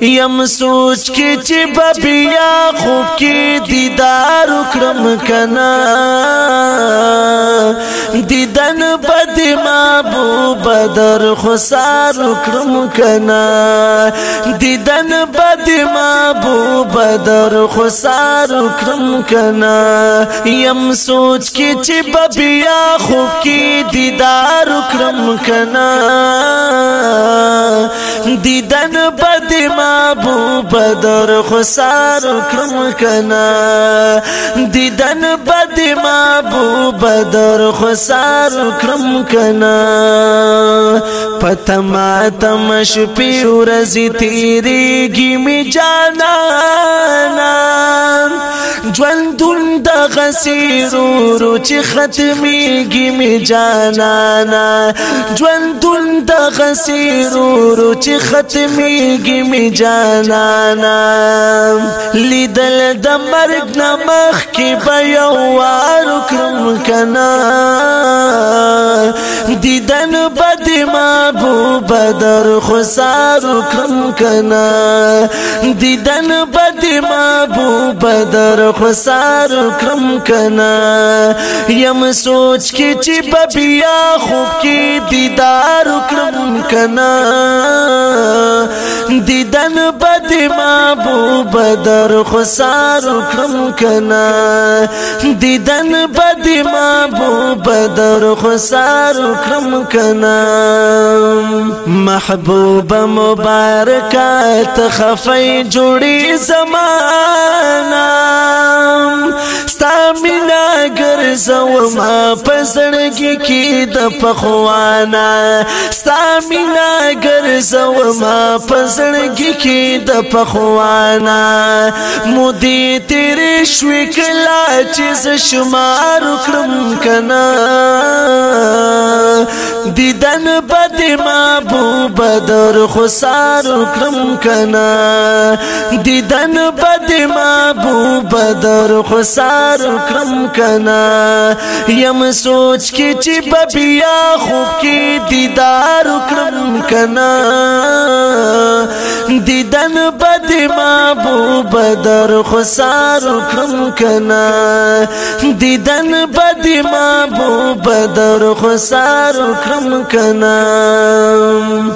یم سوچ کی چی بیا خوب کی دیدار اکرم کنا دیدن بد محبوب در خسار اکرم کنا دیدن بد محبوب در خسار اکرم کنا یم سوچ کی چی بیا خوب کی دیدار اکرم کنا دیدن بد محبوب در خسار اکرم کنا دیدن بد محبوب در خسار اکرم کنا پتما تمش پی ورزی تیریگی می جانانا ژوندون دغه سیرورو چې ختمیږي می جانانا ژوندون دغه سیرورو چې ختمیږي می جانانا لیدل د مرګ نه مخکې به یو وار وکړم کنا دیدن بد محبوب در خسار وکړم کنا دیدن بد محبوب در خسار اکرم کنا یم سوچ کی چی بیا خوب کی دیدار اکرم کنا دیدن بد محبوب در خسار اکرم کنا دیدن بد محبوب در خسار اکرم کنا محبوب مبارکات خفی جوڑی زمانا ستا مینا گرزو ما پزړګي کې د پخوانا ستا مینا گرزو ما پزړګي کې د پخوانا مودي تیرې شوي کلا چې شمار کړم کنا دیدن بد محبوب در خسار کړم کنا دیدن بد محبوب در خسار کرم کنا یم سوچ کی چی بیا خوب کی دیدار کرم کنا دیدن بد محبوب در خسار کرم کنا دیدن بد محبوب در خسار کرم کنا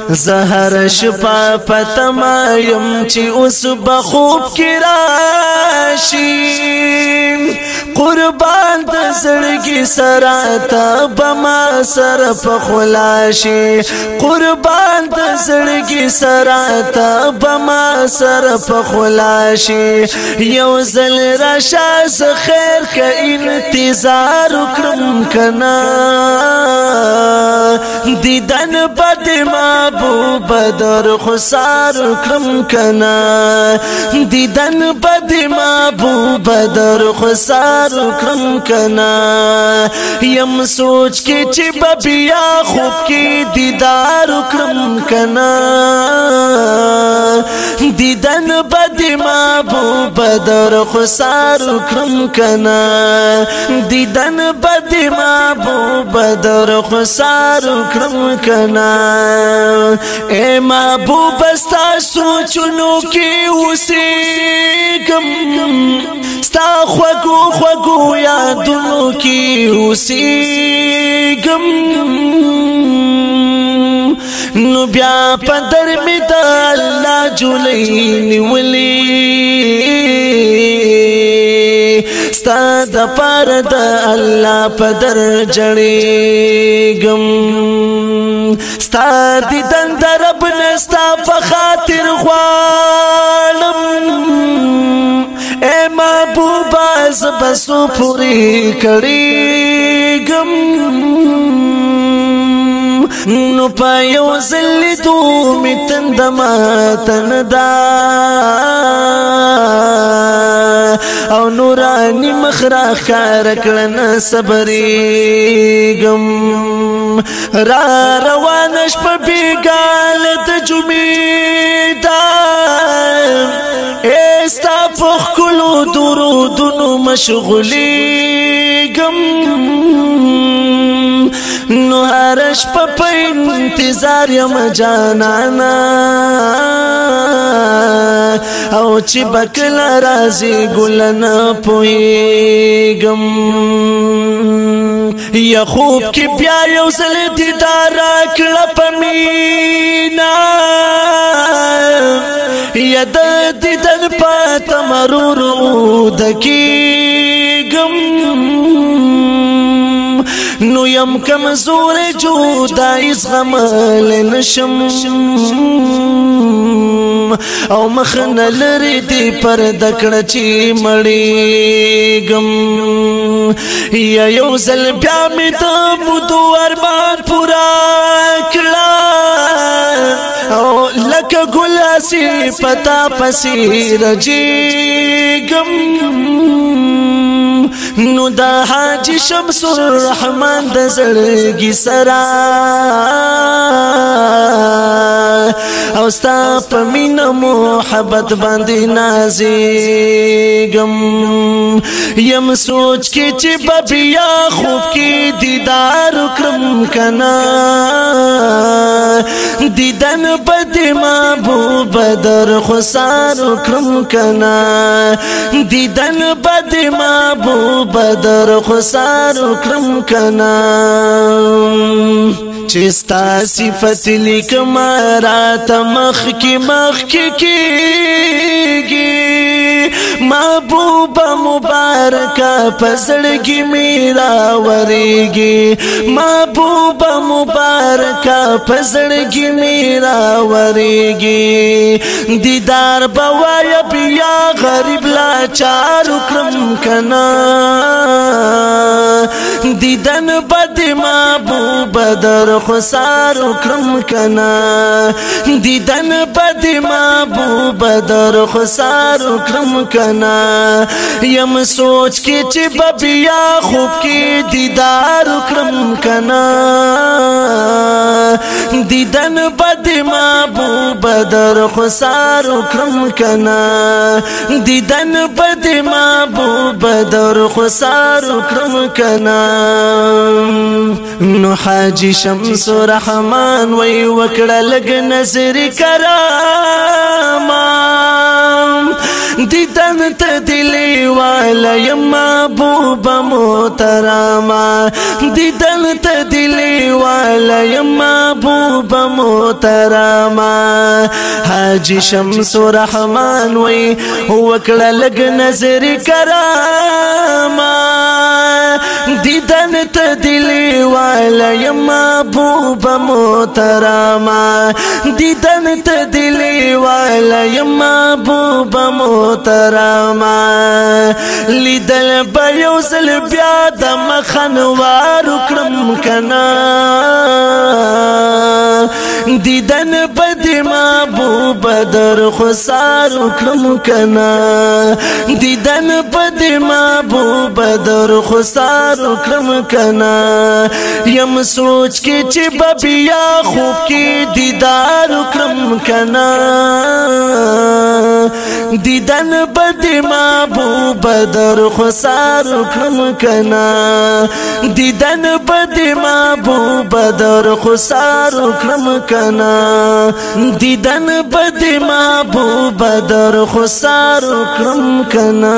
زهر شپا پتما یم چی اوس بخوب کی راشی قربان د زړګي سراتا بما سر پخلاشي قربان د زړګي سراتا بما سر پخلاشي یو زل راشا ز خیر ک انتظار وکړم کنا دیدن بد محبوب در خسار وکړم کنا دیدن بد محبوب در خسار وکړم کنا یم سوچ کی چې بیا خوب کی دیدار وکړم کنا دیدن بد محبوب در خسار وکړم کنا دیدن بد محبوب در خسار وکړم کنا اے محبوب ستا سوچونو کې اوسېږم ستا خوږو خوږو یادونو کې اوسېږم نو بیا په در مې د الله جولۍ نیولې ستا د پاره د الله په در جړېږم ستا دیدن د رب نه ستا په خاطر غواړم اے محبوبا ز بسو پوری کړېږم نو په یو ځل تو می تند ماتن دا او نورانی مخرا خار کړن صبرېږم را روانش په بیګال د جمیدا استا په کلو درودونو مشغولېږم نو هرش په انتظار یم جانانا او چې بکلا رازي ګلنا پويګم یا خوب کی بیا یو زل دیدار کړه پمینا یا د دیدن پات مرور دکیګم نو یم کمزور جدای زغمل نشم او مخن لری دی پر دکړه چی مړیګم یا یو زل بیا می د مودو ارمان پورا کړه او لکه ګلاسی پتا پسی رجیګم نو دا حاجی شمس الرحمن د زړګي سرا او ستا په مینه محبت باندې نازېږم یم سوچ کې چې بیا خوب کې دیدار وکړم کنا دیدن بد محبوب در خسار وکړم کنا دیدن بد محبوب در خسار وکړم کنا چستا صفت لیکم رات مخ کی کیږي محبوبا مبارکا پزړګي میرا وريږي محبوبا مبارکا پزړګي میرا وريږي دیدار بوایا بیا غریب لاچار وکړم کنا دیدن بد محبوب در خسار وکړم کنا دیدن بد محبوب در خسار وکړم کنا یم سوچ کې چې بیا خوب کې دیدار وکړم کنا دیدن بد محبوب در خسار وکړم کنا دیدن بد محبوب در خسار وکړم کنا نو حاجی شمس الرحمن وی وکړه لګ نظر کرامه دیدن ته دلی والا یم محبوب محترمه دیدن ته دلی والا یم محبوب محترمه حاجی شمس الرحمن وی وکړه لګ نظر کرامه دیدن ته دلی والا یم محبوب محترمه دیدن ته دلی والا یم محبوب محترمه لیدل به یو ځل بیا د مخنوار وکړم کنا دیدن بد محبوب در خسار وکړم کنا دیدن بد محبوب در خسار وکړم کنا یم سوچ کې چې بیا خوب کې دیدار وکړم کنا دیدن بد محبوب در خسار وکړم کنا دیدن بد محبوب در خسار وکړم کنا دیدن بد محبوب در خسار وکړم کنا